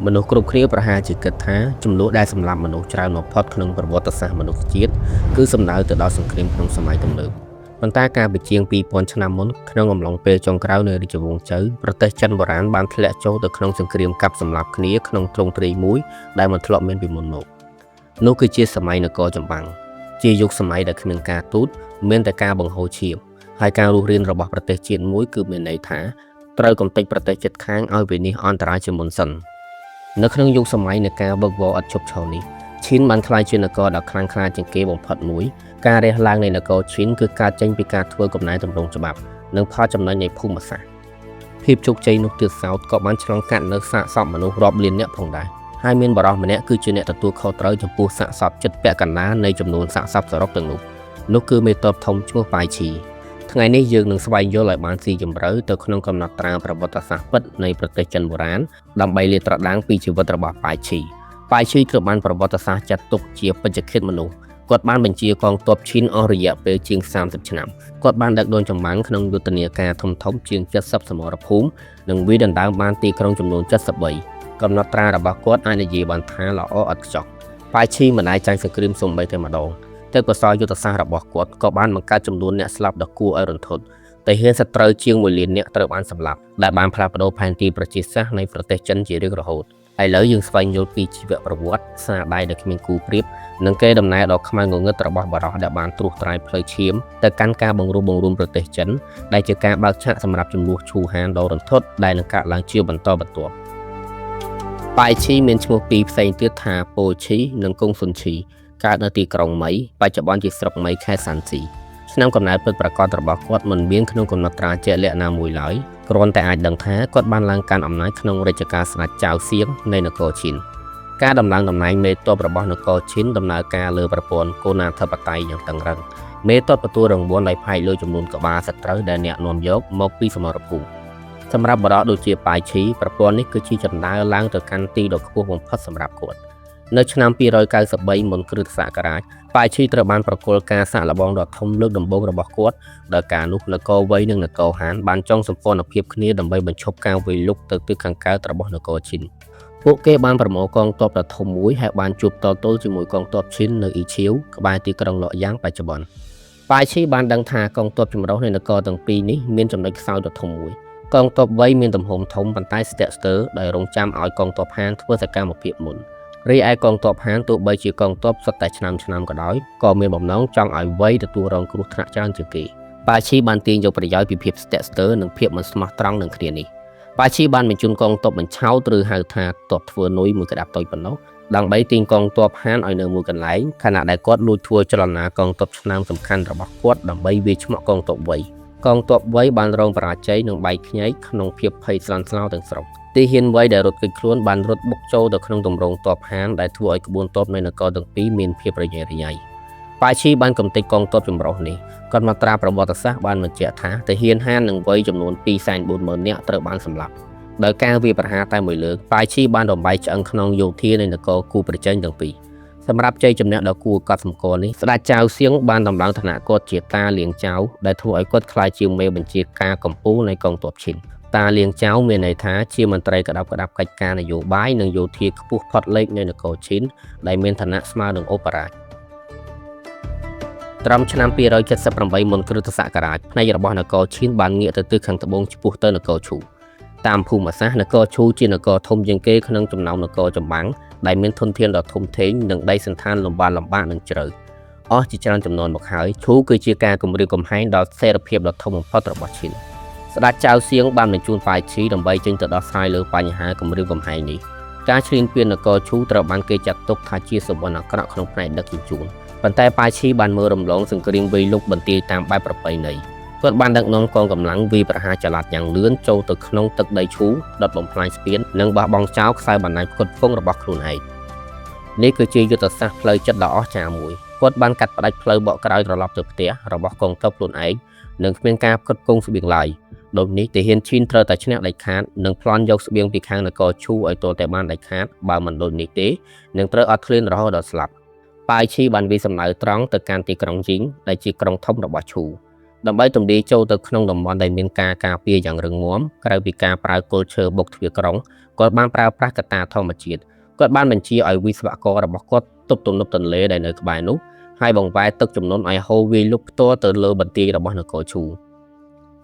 មនុស្សគ្រប់គ្នាប្រហែលជាគិតថាចំនួនដែលសម្លាប់មនុស្សច្រើនបំផុតក្នុងប្រវត្តិសាស្ត្រមនុស្សជាតិគឺសំដៅទៅដល់សង្គ្រាមក្នុងសម័យទំនើបប៉ុន្តែកាលពីជាង 2000 ឆ្នាំមុនក្នុងអំឡុងពេលចុងក្រោយនៃរាជវង្សជ័យប្រទេសចិនបុរាណបានធ្លាក់ចូលទៅក្នុងសង្គ្រាមកាប់សម្លាប់គ្នាក្នុងទ្រង់ទ្រាយមួយដែលមិនធ្លាប់មានពីមុនមកនោះគឺជាសម័យនគរចម្បាំងជាយុគសម័យដែលគ្មានការទូតមានតែការបង្ហូរឈាមហើយការរស់រានរបស់ប្រទេសជាតិមួយគឺមានន័យថាត្រូវកំទេចប្រទេសជិតខាងឲ្យវិនិច្ឆ័យអន្តរាយជាមុនសិននៅក្នុងយុគសម័យនៃការវឹកវរឥតឈប់ឈរនេះឈីនបានក្លាយជានគរដ៏ខ្លាំងក្លាជាងគេបំផុតមួយការរះឡើងនៃនគរឈីនគឺការចេញពីការធ្វើកំណែតម្រង់ច្បាប់និងផលចំណេញនៃភូមិសាស្ត្រភាពជោគជ័យនោះទៀតសោតក៏បានឆ្លងកាត់នៅសាកសពមនុស្សរាប់លាននាក់ផងដែរហើយមានបរិសម្នាក់គឺជាអ្នកទទួលខុសត្រូវចំពោះសាកសពជិតពាក់កណ្ដាលនៃចំនួនសាកសពសរុបទាំងនោះគឺមេតបធំឈ្មោះប៉ៃឈីថ្ងៃនេះយើងនឹងស្វែងយល់ឲ្យបានស៊ីជម្រៅទៅក្នុងកំណត់ត្រាប្រវត្តិសាស្ត្រពិតនៃប្រទេសចិនបុរាណដើម្បីលាតត្រដាងពីជីវិតរបស់ប៉ៃឈីត្រូវបានប្រវត្តិសាស្ត្រចាត់ទុកជាបេក្ខឃាតមនុស្សគាត់បានបញ្ជាកងទ័ពឈីនអស់រយៈពេលជាង30ឆ្នាំគាត់បានដឹកនាំចម្បាំងក្នុងយុទ្ធនាការធំជាង70សមរភូមិនិងវាយដណ្ដើមបានទីក្រុងចំនួន73កំណត់ត្រារបស់គាត់អាចនិយាយបានថាល្អឥតខ្ចោះប៉ៃឈីមិនអាចចាញ់សង្គ្រាមសូម្បីតែម្ដងតែកសលយុទ្ធសាស្ត្ររបស់គាត់ក៏បានបង្កើតចំនួនអ្នកស្លាប់ដ៏គួរឲ្យរន្ធត់តែហ៊ានសត្រូវជាង1លាននាក់ត្រូវបានសម្លាប់ដែលបានផ្លាស់ប្ដូរផែនទីប្រជាសាស្ត្រនៃប្រទេសចិនជារៀងរហូតឥឡូវយើងស្វែងយល់ពីជីវប្រវត្តិស្នាដៃដែលគ្មានគូប្រៀបនិងកេរដំណែលដ៏ខ្មៅងងឹតរបស់បារោះដែលបានត្រួសត្រាយផ្លូវឈាមទៅកាន់ការបង្រួមប្រទេសចិនដែលជាការបើកឆាកសម្រាប់ចំនួនឈូហានដ៏រន្ធត់ដែលនឹងកើតឡើងជាបន្តបន្ទាប់ប៉ៃឈីមានឈ្មោះពីរផ្សេងទៀតថាប៉ូឈីនិងកុងស៊ុនឈីកើតនៅទីក្រុងមីបច្ចុប្បន្នជាស្រុកមីខេត្តសាន់ស៊ីឆ្នាំកំណើតពិតប្រាកដរបស់គាត់មិនមានក្នុងកំណត់ត្រាជាក់លាក់ណាមួយឡើយគ្រាន់តែអាចដឹងថាគាត់បានឡើងកាន់អំណាចក្នុងរជ្ជកាលស្ដេចចៅសៀងនៃនគរឈីនការដំឡើងតំណែងមេទ័ពរបស់នគរឈីនដំណើរការលើប្រព័ន្ធកូណាធិបតេយ្យយ៉ាងតឹងរ៉ឹងមេទ័ពទទួលរង្វាន់ដោយផ្អែកលើចំនួនក្បាលសត្រូវដែលអ្នកនាំយកមកពីសមរភូមិសម្រាប់បរិបទដូចជាប៉ៃឈីប្រព័ន្ធនេះគឺជាចណ្ដើរឡើងទៅកាន់ទីដ៏ខ្ពស់បំផុតសម្រាប់គាត់នៅឆ្នាំ293មុនគ្រិស្តសករាជប៉ៃឈីត្រូវបានប្រគល់ការសាកល្បងដ៏ធំលើកដំបូងរបស់គាត់ដោយការនោះនគរវៃនិងនគរហានបានចងសម្ព័ន្ធភាពគ្នាដើម្បីបញ្ឈប់ការវាយលុកទៅទិសខាងកើតរបស់នគរឈីនពួកគេបានប្រមូលកងទ័ពដ៏ធំមួយហើយបានជួបតទល់ជាមួយកងទ័ពឈីននៅអ៊ីឈៀវក្បែរទីក្រុងឡកយ៉ាងបច្ចុប្បន្នប៉ៃឈីបានដឹងថាកងទ័ពចម្រុះនៃនគរទាំងពីរនេះមានចំណុចខ្សោយដ៏ធំមួយកងទ័ពវៃមានទំហំធំប៉ុន្តែស្ទាក់ស្ទើរដោយរងចាំឲ្យកងទ័ពហានធ្វើសកម្មភាពមុនរីឯកងទ័ពហានទោះបីជាកងទ័ពសុទ្ធតែឆ្នាំក៏ដោយក៏មានបំណងចង់ឲ្យវៃទទួលរងគ្រោះថ្នាក់ច្រើនជាងគេប៉ាឈីបានទាញយកប្រយោជន៍ពីភាពស្ទាក់ស្ទើរនិងភាពមិនស្មោះត្រង់នឹងគ្នានេះប៉ាឈីបានបញ្ជូនកងទ័ពបញ្ឆោតឬហៅថាទ័ពធ្វើនុយមួយក្តាប់តូចប៉ុណ្ណោះដើម្បីទាញកងទ័ពហានឲ្យនៅមួយកន្លែងខណៈដែលគាត់លួចធ្វើចលនាកងទ័ពឆ្នាំសំខាន់របស់គាត់ដើម្បីវាយឆ្មក់កងទ័ពវៃកងទ័ពវៃបានរងបរាជ័យនិងបែកខ្ញែកក្នុងភាពភ័យស្លន់ស្លោទាំងស្រុងទីហ៊ានវៃដែលរត់គេចខ្លួនបានរត់បុកចូលទៅក្នុងទម្រង់ទ័ពហានដែលធ្វើឲ្យក្បួនទ័ពនៃនគរទាំងពីរមានភាពរញ៉េរញ៉ៃប៉ៃឈីបានកំទេចកងទ័ពចម្រុះនេះគាត់មកត្រាប្រវត្តិសាស្ត្របានបញ្ជាក់ថាទាហានហាននិងវៃចំនួន 240,000 នាក់ត្រូវបានសម្លាប់ដោយការវាយប្រហារតែមួយលើកប៉ៃឈីបានរំបាយឆ្អឹងក្នុងយោធានៃនគរគូប្រជែងទាំងពីរសម្រាប់ជ័យជំនះដ៏គួរកត់សម្គាល់នេះស្ដេចចៅសៀងបានដំឡើងឋានៈគាត់ជាតាលៀងចៅដែលធ្វើឲ្យគាត់ក្លាយជាមេបញ្ជាការកម្ពុជានៃកងទ័ពឈីនតាលៀងចៅមានន័យថាជាមន្ត្រីក្តាប់កិច្ចការនយោបាយនិងយោធាខ្ពស់ផុតលេខនៃនគរឈីនដែលមានឋានៈស្មើនឹងឧបរាជត្រឹមឆ្នាំ278មុនគ្រិស្តសករាជផ្នែករបស់នគរឈីនបានងាកទៅទិសខាងត្បូងឆ្ពោះទៅនគរឈូតាមភូមិសាស្ត្រនគរឈូជានគរធំជាងគេក្នុងចំណោមនគរចម្បាំងដែលមានធនធានដ៏ធំធេងនិងដីសន្តានលំបាកនិងជ្រៅអស់ជាច្រើនចំនួនមកហើយឈូគឺជាការគម្រាមកំហែងដល់សេរីភាពដ៏ធំបំផុតរបស់ឈីនស្ដេចចៅសៀងបានបញ្ជូនប៉ៃឈីដើម្បីចេញទៅដោះស្រាយលើបញ្ហាគម្រាមកំហែងនេះការឈ្លានពាននគរឈូត្រូវបានគេចាត់ទុកថាជាសវនអាក្រក់ក្នុងផ្នែកដឹកជញ្ជូនប៉ុន្តែប៉ៃឈីបានមើលរំលងសង្គ្រាមវាយលុកបន្ទាយតាមបែបប្រពៃណីគាត់បានដឹកនាំកងកម្លាំងវាយប្រហារចល័តយ៉ាងលឿនចូលទៅក្នុងទឹកដីឈូដុតបំផ្លាញស្ពាននិងបោះបង់ចោលខ្សែបណ្ដាញផ្គត់ផ្គង់របស់ខ្លួនឯងនេះគឺជាយុទ្ធសាស្ត្រផ្លូវចិត្តដ៏អស្ចារ្យមួយគាត់បានកាត់ផ្ដាច់ផ្លូវបកក្រោយត្រឡប់ទៅផ្ទះរបស់កងទ័ពខ្លួនឯងនិងគ្មានការផ្គត់ផ្គង់ស្បៀងឡើយដូចនេះទាហានឈីនត្រូវតែឈ្នះដាច់ខាតនិងប្លន់យកស្បៀងពីខាងនគរឈូឲ្យទាល់តែបានដាច់ខាតបើមិនដូចនេះទេនឹងត្រូវអត់ឃ្លានរហូតដល់ស្លាប់ប៉ៃឈីបានវាយសម្ដៅត្រង់ទៅកាន់ទីក្រុងជីងដែលជាក្រុងធំរបស់ឈូ ដើម្បីទំលាយចូលទៅក្នុងតំបន់ដែលមានការការពារយ៉ាងរឹងមាំក្រៅពីការប្រើគល់ឈើបុកទ្វារក្រុងគាត់បានប្រើប្រាស់កត្តាធម្មជាតិគាត់បានបញ្ជាឲ្យវិស្វកររបស់គាត់ទប់ទំនប់ទន្លេដែលនៅក្បែរនោះហើយបង្វែរទឹកជំនន់ឲ្យហូរវាយលុកផ្ទាល់ទៅលើបន្ទាយរបស់នគរឈូ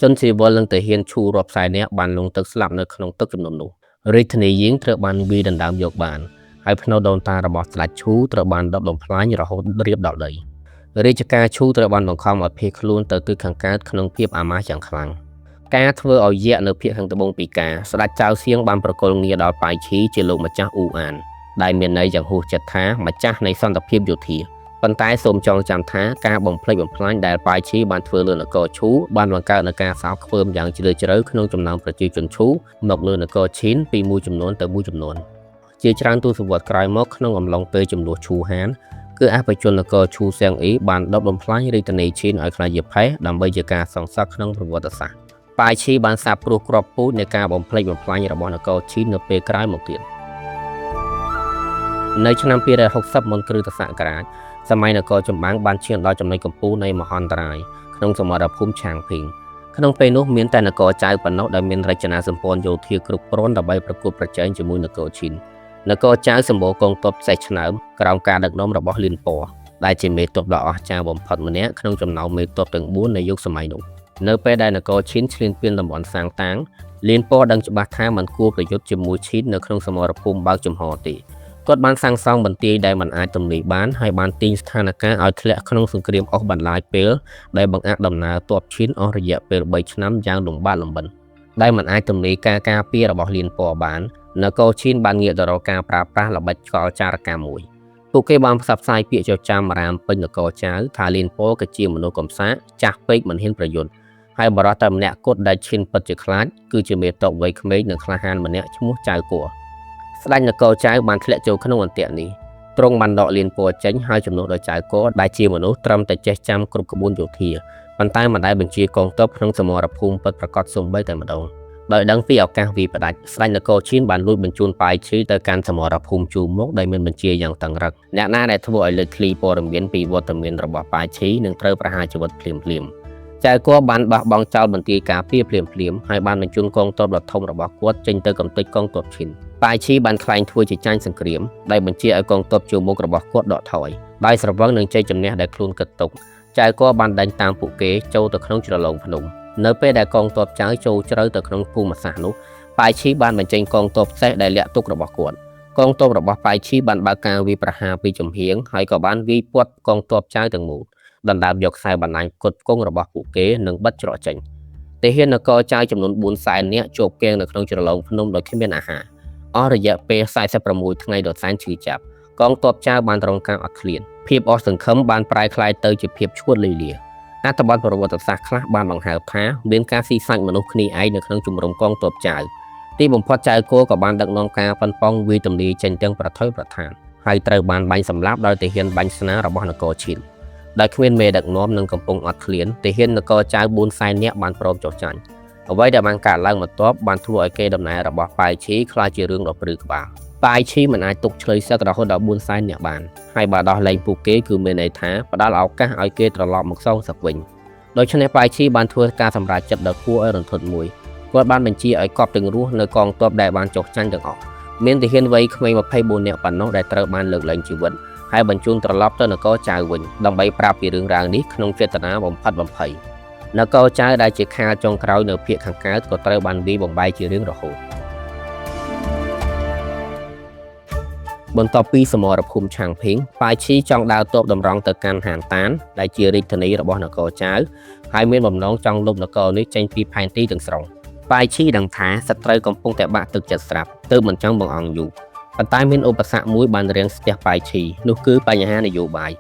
ជនស៊ីវិលនិងទាហានឈូរាប់សែននាក់បានលង់ទឹកស្លាប់នៅក្នុងទឹកជំនន់នោះរាជធានីយៀងត្រូវបានវាយដណ្ដើមយកបានហើយភ្នូរដូនតារបស់ស្ដេចឈូត្រូវបានដុតបំផ្លាញរហូតរាបដល់ដីរាជការឈូត្រូវបានបង្ខំឲ្យភៀសខ្លួនទៅទិសខាងកើតក្នុងភាពអាម៉ាស់យ៉ាងខ្លាំងការធ្វើឲ្យយក្សនៅភាគខាងត្បូងពីការស្ដេចចៅសៀងបានប្រគល់ងារដល់ប៉ៃឈីជាលោកម្ចាស់អ៊ូអានដែលមានន័យយ៉ាងហួសចិត្តថាម្ចាស់នៃសន្តិភាពយោធាប៉ុន្តែសូមចងចាំថាការបំផ្លិចបំផ្លាញដែលប៉ៃឈីបានធ្វើលើនគរឈូបានបង្កើតនូវការសោកខ្វើមយ៉ាងជ្រាលជ្រៅក្នុងចំណោមប្រជាជនឈូមកលើនគរឈីនពីមួយចំនួនទៅមួយចំនួនជាច្រើនទសវត្សរ៍ក្រោយមកក្នុងអំឡុងពេលចំនួនឈូហានគឺអភិជននគរឈូសៀងអ៊ីបានដុតបំផ្លាញរាជធានីឈីនឲ្យក្លាយជាផេះដើម្បីជាការសង្សឹកក្នុងប្រវត្តិសាស្ត្រប៉ៃឈីបានសាបព្រោះគ្រាប់ពូជនៃការបំផ្លិចបំផ្លាញរបស់នគរឈីននៅពេលក្រោយមកទៀតនៅឆ្នាំ260មុនគ្រិស្តសករាជសម័យនគរចម្បាំងបានឈានដល់ចំណុចកំពូលនៃមហន្តរាយក្នុងសមរភូមិឆាងភីងក្នុងពេលនោះមានតែនគរចៅប៉ុណ្ណោះដែលមានរចនាសម្ព័ន្ធយោធាគ្រប់គ្រាន់ដើម្បីប្រកួតប្រជែងជាមួយនគរឈីននគរចៅសម្បូរកងទ័ពសេះឆ្នើមក្រោមការដឹកនាំរបស់លៀនប៉ដែលជាមេទ័ពដ៏អស្ចារ្យបំផុតម្នាក់ក្នុងចំណោមមេទ័ពទាំង4នៃយុគសម័យនោះនៅពេលដែលនគរឈីនឈ្លានពានតំបន់សាងតាំងលៀនប៉ដឹងច្បាស់ថាมันគួរប្រយុទ្ធជាមួយឈីននៅក្នុងសមរភូមិបើកចំហទេគាត់បានសាងសង់បន្ទាយដែលមិនអាចទម្លាយបានហើយបានទាញស្ថានភាពឲ្យធ្លាក់ក្នុងសង្គ្រាមអស់បន្លាយពេលដែលបង្អាក់ដំណើរទ័ពឈីនអស់រយៈពេល3ឆ្នាំយ៉ាងលំបាកលំបិនដែលមិនអាចទម្លាយការការពាររបស់លៀនប៉បាននគរឈីនបានងាកទៅរកការប្រើប្រាស់ល្បិចកលចារកម្មមួយពួកគេបានផ្សព្វផ្សាយពាក្យចចាមរាមពេញនគរចៅថាលៀនប៉ក៏ជាមនុស្សកំសាកចាស់ពេកមិនហ៊ានប្រយុទ្ធហើយបរិះតែម្នាក់គត់ដែលឈិនពិតជាខ្លាចគឺជាមេទ័ពវ័យក្មេងនិងក្លាហានម្នាក់ឈ្មោះចៅគួរស្ដេចនគរចៅបានធ្លាក់ចូលក្នុងអន្ទាក់នេះទ្រង់បានដកលៀនប៉ចេញហើយជំនួសដោយចៅគួរដែលជាមនុស្សត្រឹមតែចេះចាំគ្រប់ក្បួនយោធាប៉ុន្តែមិនដែលបញ្ជាកងទ័ពក្នុងសមរភូមិពិតប្រាកដសូម្បីតែម្ដងដោយដឹងពីឱកាសវាផ្ដាច់ស្ដេចនគរឈីនបានលួចបញ្ជូនប៉ៃឈីទៅកាន់សមរភូមិជួរមុខដែលមានបញ្ជាយ៉ាងតឹងរឹងអ្នកណាដែលធ្វើឲ្យលេចធ្លីព័ត៌មានពីវត្តមានរបស់ប៉ៃឈីនឹងត្រូវប្រហារជីវិតភ្លាមចៅគួរបានបោះបង់ចោលបន្ទាយការពារភ្លាមហើយបានបញ្ជូនកងទ័ពដ៏ធំរបស់គាត់ចេញទៅកំទេចកងទ័ពឈីនប៉ៃឈីបានខ្លែងធ្វើជាចាញ់សង្គ្រាមដែលបញ្ជាឲ្យកងទ័ពជួរមុខរបស់គាត់ដកថយដោយស្រវឹងនឹងជ័យជំនះដែលខ្លួនគិតទុកចៅគួរបានដេញតាមពួកគេចូលទៅក្នុងជ្រលងភ្នំនៅពេលដែលកងទ័ពចៅចូលជ្រៅទៅក្នុងភូមិសាស្ត្រនោះប៉ៃឈីបានបញ្ចេញកងទ័ពសេះដែលលាក់ទុករបស់គាត់កងទ័ពរបស់ប៉ៃឈីបានបើកការវាយប្រហារពីចំហៀងហើយក៏បានវាយពាត់កងទ័ពចៅទាំងមូលដណ្ដើមយកខ្សែបណ្ដាញផ្គត់ផ្គង់របស់ពួកគេនិងបិទច្រកចេញទាហាននគរចៅចំនួន400,000នាក់ជាប់គាំងនៅក្នុងជ្រលងភ្នំដោយគ្មានអាហារអស់រយៈពេល46ថ្ងៃដ៏សែនឈឺចាប់កងទ័ពចៅបានរងការអត់ឃ្លានភាពអស់សង្ឃឹមបានប្រែក្លាយទៅជាភាពឈួតលាលាអត្ថបទប្រវត្តិសាស្ត្រខ្លះបានបង្ហើបថាមានការស៊ីសាច់មនុស្សគ្នាឯងនៅក្នុងជំរំកងទ័ពចៅទីបំផុតចៅគោក៏បានដឹកនាំការប៉ុនប៉ងវាយទម្លាយចេញទាំងប្រថុយប្រឋានហើយត្រូវបានបាញ់សម្លាប់ដោយទាហានបាញ់ស្នារបស់នគរឈីនដោយគ្មានមេដឹកនាំនិងកំពុងអត់ឃ្លានទាហាននគរចៅ400,000នាក់បានព្រមចុះចាញ់អ្វីដែលបានកើតឡើងបន្ទាប់បានធ្វើឲ្យកេរដំណែលរបស់ប៉ៃឈីក្លាយជារឿងដ៏ព្រឺក្បាលប៉ៃឈីមិនអាចទុកឆ្លើយសឹករហូតដល់400,000នាក់បានហើយបើដោះលែងពួកគេគឺមានន័យថាផ្ដល់ឱកាសឲ្យគេត្រឡប់មកសងសឹកវិញដូច្នេះប៉ៃឈីបានធ្វើការសម្រេចចិត្តដ៏គួរឲ្យរន្ធត់មួយគាត់បានបញ្ជាឲ្យកប់ទាំងរស់នៅកងទ័ពដែលបានចុះចាញ់ទាំងអស់មានទាហានវ័យក្មេង24នាក់ប៉ុណ្ណោះដែលត្រូវបានលើកលែងជីវិតហើយបញ្ជូនត្រឡប់ទៅនគរចៅវិញដើម្បីប្រាប់ពីរឿងរ៉ាវនេះក្នុងចេតនាបំផិតបំភ័យនគរចៅដែលជាខាលចុងក្រោយនៅភាគខាងកើតក៏ត្រូវបានវាយបំបែកជារឿងរហូតបន្ទាប់ពីសមរភូមិឆាងភីងប៉ៃឈីចង់ដើរទ័ពតម្រង់ទៅកាន់ហានតានដែលជារាជធានីរបស់នគរចៅហើយមានបំណងចង់លុបនគរនេះចេញពីផែនទីទាំងស្រុងប៉ៃឈីដឹងថាសត្រូវកំពុងតែបាក់ទឹកចិត្តស្រាប់ទើបមិនចង់បង្អង់យូរប៉ុន្តែមានឧបសគ្គមួយបានរាំងស្ទះប៉ៃឈីនោះគឺបញ្ហានយោបាយ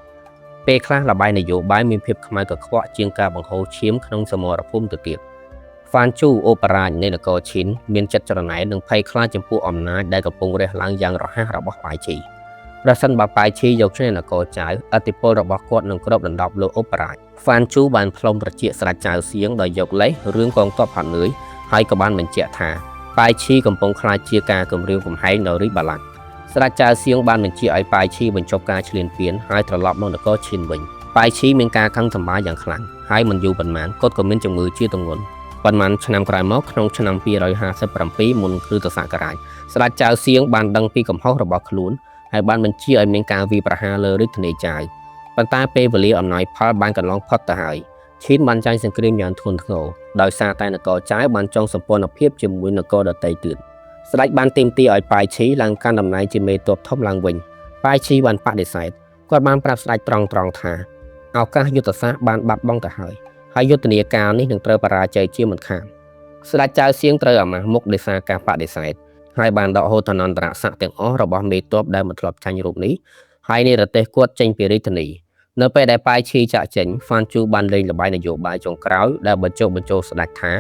ពេលខ្លះលបាយនយោបាយមានភាពខ្មៅកខ្វក់ជាងការបង្ហូរឈាមក្នុងសមរភូមិទៅទៀតហ្វានជូអូប៉ារ៉ានៃនគរឈីនមានចិត្តច្រណែននិងភ័យខ្លាចចំពោះអំណាចដែលកំពុងរះឡើងយ៉ាងរហ័សរបស់ប៉ៃឈីប្រសិនបើប៉ៃឈីយកឈ្នះនគរចៅឥទ្ធិពលរបស់គាត់នឹងគ្របដណ្ដប់លើអូប៉ារ៉ាហ្វានជូបានផ្លុំត្រជាស្ដេចចៅសៀងដោយយកលេសរឿងកងទ័ពហត់នឿយហើយក៏បានបញ្ជាក់ថាប៉ៃឈីកំពុងខ្លាចជាការគំរាមកំហែងដល់រាជបល្ល័ង្កស្ដេចចៅសៀងបានបញ្ជាឲ្យប៉ៃឈីបញ្ចប់ការឈ្លានពានហើយត្រឡប់មកនគរឈីនវិញ បាយឈីមានការខឹងសម្បាយ៉ាងខ្លាំងហើយមិនយូរប៉ុន្មានគាត់ក៏មានជំងឺជាទម្ងន់ប៉ុន្មានឆ្នាំក្រោយមកក្នុងឆ្នាំ257មុនគ្រិស្តសករាជស្ដេចចៅសៀងបានដឹងពីកំហុសរបស់ខ្លួនហើយបានបញ្ជាឲ្យមានការវាយប្រហារលើរាជធានីចាវប៉ុន្តែពេលវេលាអំណោយផលបានកន្លងផុតទៅហើយឈិនបានចាញ់សង្គ្រាមយ៉ាងធ្ងន់ធ្ងរដោយសារតែនគរចាវបានចងសម្ព័ន្ធភាពជាមួយនគរដទៃទៀតស្ដេចបានទាមទារឲ្យប៉ាយឈីឡើងកាន់តំណែងជាមេទ័ពធំឡើងវិញប៉ាយឈីបានបដិសេធគាត់បានប្រាប់ស្ដេចត្រង់ថាឱកាសយុទ្ធសាស្ត្របានបាត់បង់ទៅហើយយុទ្ធនាការនេះនឹងត្រូវបរាជ័យជាមិនខានស្ដេចចៅសៀងត្រូវអាម៉ាស់មុខដោយសារការបដិសេធហើយបានដកហូតឋានន្តរស័ក្តិទាំងអស់របស់មេទ័ពដែលមិនធ្លាប់ចាញ់រូបនេះហើយនិរទេសគាត់ចេញពីរាជធានីនៅពេលដែលប៉ាយឈីចាក់ចេញហ្វាន់ជូបានលេងល្បែងនយោបាយចុងក្រោយដែលបញ្ចុះបញ្ចូលស្ដេចថា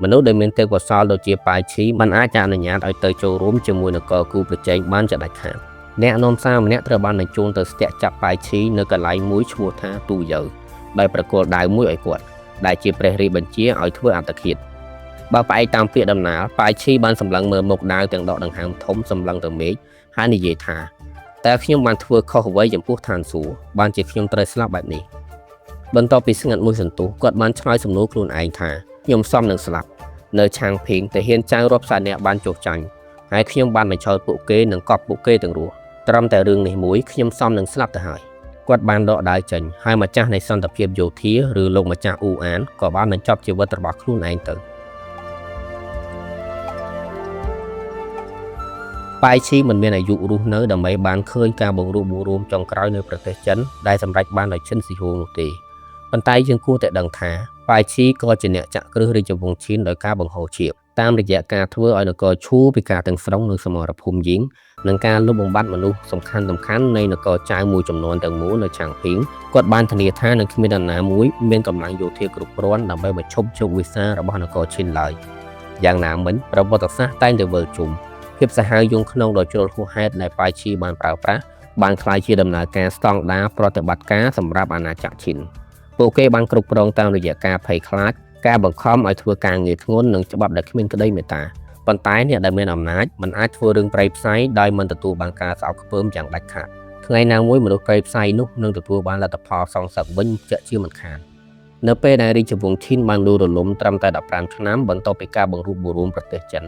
មនុស្សដែលមានទេពកោសល្យដូចជាប៉ាយឈីមិនអាចអនុញ្ញាតឲ្យទៅចូលរួមជាមួយនគរគូប្រជែងបានជាដាច់ខាតអ្នកនាំសារម្នាក់ត្រូវបានបញ្ជូនទៅស្ទាក់ចាប់ប៉ាយឈីនៅកន្លែងមួយឈ្មោះថាទូយើដោយប្រគល់ដាវមួយឲ្យគាត់ដែលជាព្រះរាជបញ្ជាឲ្យធ្វើអត្តឃាតបើផ្អែកតាមពាក្យដំណាលប៉ាយឈីបានសម្លឹងមើលមុខដាវទាំងដកដង្ហើមធំសម្លឹងទៅមេឃហើយនិយាយថាតើខ្ញុំបានធ្វើខុសអ្វីចំពោះឋានសួគ៌បានជាខ្ញុំត្រូវស្លាប់បែបនេះបន្ទាប់ពីស្ងាត់មួយសន្ទុះគាត់បានឆ្លើយសំណួរខ្លួនឯងថាខ្ញុំសមនឹងស្លាប់នៅឆាងភីងតែហ៊ានចៅរាប់សែននាក់បានចុះចាញ់ហើយខ្ញុំបានបញ្ឆោតពួកគេនិងកប់ពួកគេទាំងរស់ត្រឹមតែរឿងនេះមួយខ្ញុំសមនឹងស្លាប់ទៅហើយគាត់បានដកដាវចេញហើយម្ចាស់នៃសន្តិភាពយោធាឬលោកម្ចាស់អ៊ូអានក៏បានបញ្ចប់ជីវិតរបស់ខ្លួនឯងទៅប៉ាយឈីមិនមានអាយុរស់នៅដើម្បីបានឃើញការបង្រួបបង្រួមចុងក្រោយនៅប្រទេសចិនដែលសម្រេចបានដោយឈិនស៊ីហួងនោះទេប៉ុន្តែយើងគួរតែដឹងថាប៉ាយឈីក៏ជាអ្នកចាក់គ្រឹះរាជវង្សឈិនដោយការបង្ហូរឈាមតាមរយៈការធ្វើឲ្យនគរឈួរពីការទាំងស្រុងនៅសមរភូមិយីងនិងការលុបបំបាត់មនុស្សសំខាន់នៃនគរចៅមួយចំនួនទាំងមូលនៅឆាងភីងគាត់បានធានាថានឹងគ្មាននរណាមួយមានកម្លាំងយោធាគ្រប់គ្រាន់ដើម្បីបញ្ឈប់ជោគវាសនារបស់នគរឈិនឡើយយ៉ាងណាមិញប្រវត្តិសាស្ត្រតែងតែវិលជុំភាពសាហាវយង់ក្នុងដ៏ជ្រុលហួសហេតុដែលប៉ាយឈីបានប្រើប្រាស់បានក្លាយជាដំណើរការស្តង់ដារប្រតិបត្តិការសម្រាប់អាណាចក្រឈិនពួកគេបានគ្រប់គ្រងតាមរយៈការភ័យខ្លាចការបង្ខំឲ្យធ្វើការងារធ្ងន់និងច្បាប់ដែលគ្មានក្តីមេត្តាប៉ុន្តែអ្នកដែលមានអំណាចមិនអាចធ្វើរឿងប្រៃផ្សៃដោយមិនទទួលបានការស្អប់ខ្ពើមយ៉ាងដាច់ខាតថ្ងៃណាមួយមនុស្សប្រៃផ្សៃនោះនឹងទទួលបានលទ្ធផលសងសឹកវិញជាក់ជាមិនខាននៅពេលដែលរាជវង្សឈិនបានលូរលំត្រឹមតែ15ឆ្នាំបន្ទាប់ពីការបង្រួបបង្រួមប្រទេសចិន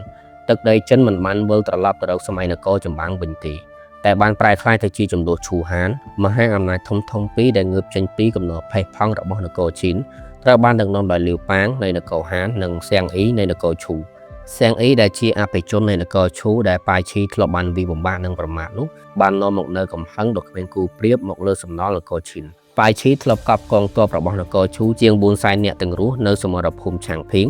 ទឹកដីចិនមិនបានវិលត្រឡប់ទៅរកសម័យនគរចម្បាំងវិញទេតែបានប្រែក្លាយទៅជាចំនួនឈូហានមហាអំណាចធំពីរដែលងើបចេញពីកំណត់ផេះផង់របស់នគរឈិនត្រូវបានដឹកនាំដោយលាវប៉ាងនៃនគរហាននិងសៀងអ៊ីនៃនគរឈូសៀងអ៊ីដែលជាអភិជននៃនគរឈូដែលប៉ាយឈីធ្លាប់បានវិបំបាក់និងប្រមាថនោះបាននាំមកនៅកំហឹងដ៏គ្មានគូប្រៀបមកលើសំណល់នគរឈិនប៉ាយឈីធ្លាប់កប់កងទ័ពរបស់នគរឈូជាង400,000នាក់ទាំងរស់នៅសមរភូមិឆាងភីង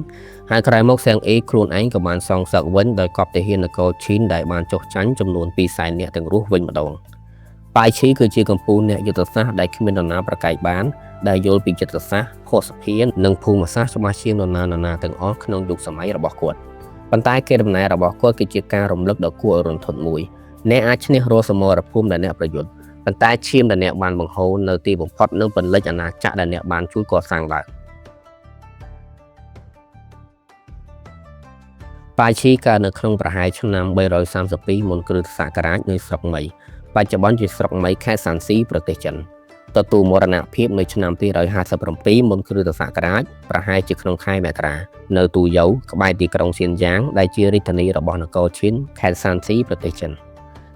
ហើយក្រោយមកសៀងអ៊ីខ្លួនឯងក៏បានសងសឹកវិញដោយកប់ទាហាននគរឈិនដែលបានចុះចាញ់ចំនួន200,000នាក់ទាំងរស់វិញម្ដងប៉ាយឈីគឺជាកម្ពុជាអ្នកយុទ្ធសាស្ត្រដែលគ្មាននរណាប្រកែកបានដែលយល់ពីចិត្តសាស្ត្រភស្តុភារនិងភូមិសាស្ត្រច្បាស់ជាងនរណាទាំងអស់ក្នុងយុគសម័យរបស់គាត់ប៉ុន្តែកេរដំណែលរបស់គាត់គឺជាការរំលឹកដ៏គួរឲ្យរន្ធត់មួយអ្នកអាចឈ្នះរាល់សមរភូមិដែលអ្នកប្រយុទ្ធប៉ុន្តែឈាមដែលអ្នកបានបង្ហូរនៅទីបំផុតនឹងពន្លិចអាណាចក្រដែលអ្នកបានជួយកសាងឡើងប៉ាយឈីកើតនៅក្នុងប្រហែលឆ្នាំ332មុនគ្រិស្តសករាជនៅស្រុកមីបច្ចុប្បន្នជាស្រុកមីខេត្តសាន់ស៊ីប្រទេសចិនទទួលមរណភាពនៅឆ្នាំ257មុនគ្រិស្តសករាជប្រហែលជាក្នុងខែមករានៅទូយ៉ូក្បែរទីក្រុងសៀនយ៉ាងដែលជារាជធានីរបស់នគរឈិនខេត្តសាន់ស៊ីប្រទេសចិន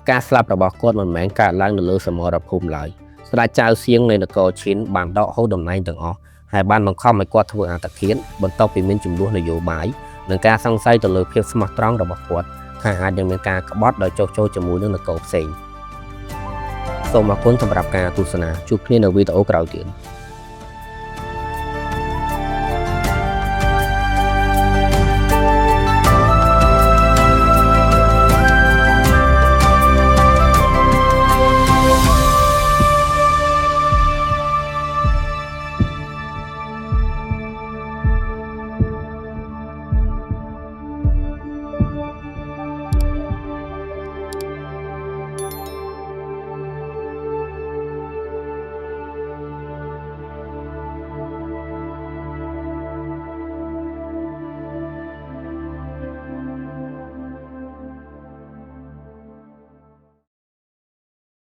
ការស្លាប់របស់គាត់មិនមែនកើតឡើងនៅលើសមរភូមិឡើយស្ដេចចៅសៀងនៃនគរឈិនបានដកហូតតំណែងទាំងអស់ហើយបានបង្ខំឲ្យគាត់ធ្វើអត្តឃាតបន្ទាប់ពីមានចំនួននយោបាយនិងការសង្ស័យទៅលើភាពស្មោះត្រង់របស់គាត់ថាអាចនឹងមានការក្បត់ដោយចុះចូលជាមួយនឹងនគរផ្សេងសូមអរគុណសម្រាប់ការទស្សនាជួបគ្នានៅវីដេអូក្រោយទៀត